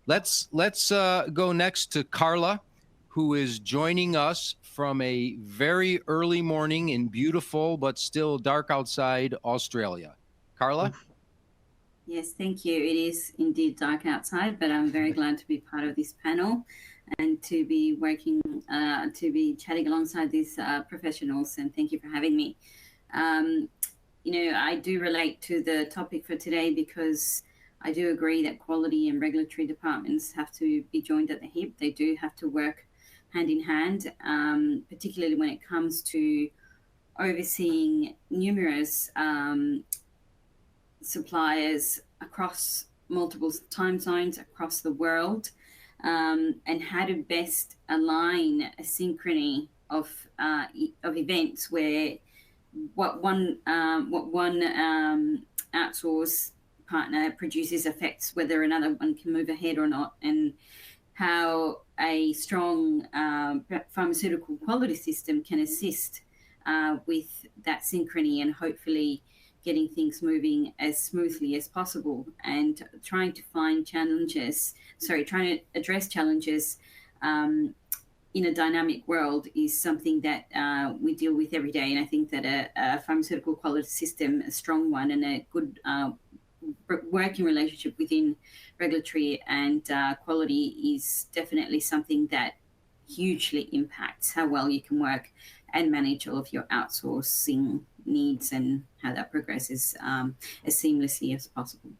Let's go next to Carla, who is joining us from a very early morning in beautiful but still dark outside Australia. Carla? Yes, thank you. It is indeed dark outside, but I'm very glad to be part of this panel and to be chatting alongside these professionals. And thank you for having me. I do relate to the topic for today because I do agree that quality and regulatory departments have to be joined at the hip. They do have to work hand in hand, particularly when it comes to overseeing numerous suppliers across multiple time zones across the world, and how to best align a synchrony of events where what one outsource partner produces affects whether another one can move ahead or not, and how a strong pharmaceutical quality system can assist with that synchrony and hopefully getting things moving as smoothly as possible, and trying to address challenges in a dynamic world is something that we deal with every day. And I think that a pharmaceutical quality system, a strong one, and a good working relationship within regulatory and quality is definitely something that hugely impacts how well you can work and manage all of your outsourcing needs and how that progresses as seamlessly as possible.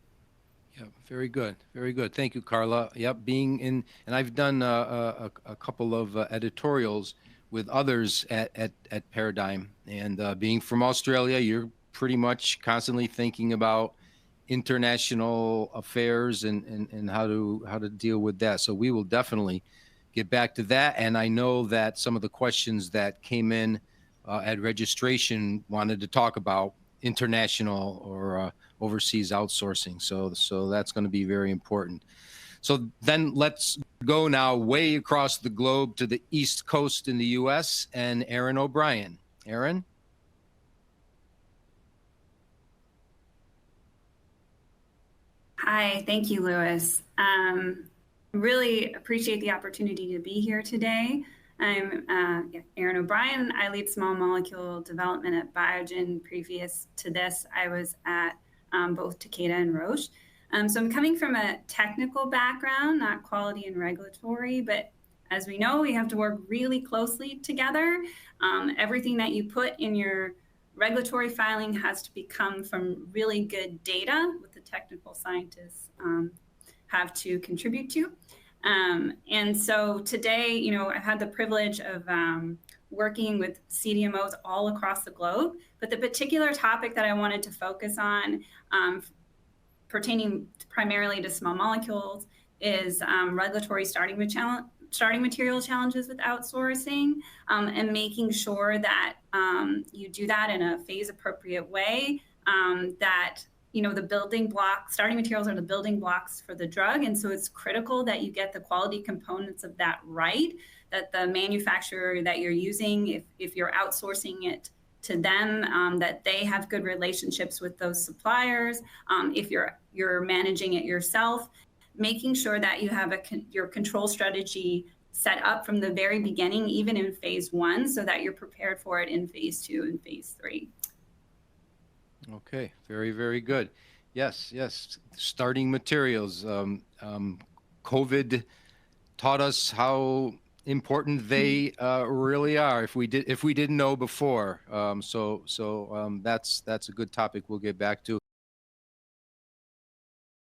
Yeah, very good. Very good. Thank you, Carla. Yep, and I've done a couple of editorials with others at Paradigm. And being from Australia, you're pretty much constantly thinking about international affairs and how to deal with that. So we will definitely get back to that. And I know that some of the questions that came in at registration wanted to talk about international or overseas outsourcing. So that's going to be very important. So then let's go now way across the globe to the East Coast in the U.S. and Aaron O'Brien. Aaron? Hi, thank you, Louis. Really appreciate the opportunity to be here today. I'm Aaron O'Brien. I lead small molecule development at Biogen. Previous to this, I was at both Takeda and Roche. So I'm coming from a technical background, not quality and regulatory, but as we know, we have to work really closely together. Everything that you put in your regulatory filing has to come from really good data with the technical scientists have to contribute to. And so today, I've had the privilege of working with CDMOs all across the globe, but the particular topic that I wanted to focus on pertaining primarily to small molecules is regulatory starting material challenges with outsourcing, and making sure that you do that in a phase appropriate way, that the starting materials are the building blocks for the drug. And so it's critical that you get the quality components of that right, that the manufacturer that you're using, if you're outsourcing it to them, that they have good relationships with those suppliers. If you're managing it yourself, making sure that you have your control strategy set up from the very beginning, even in phase 1, so that you're prepared for it in phase 2 and phase 3. Okay, very, very good. Yes. Starting materials. COVID taught us how important they really are. If we didn't know before, so that's a good topic we'll get back to.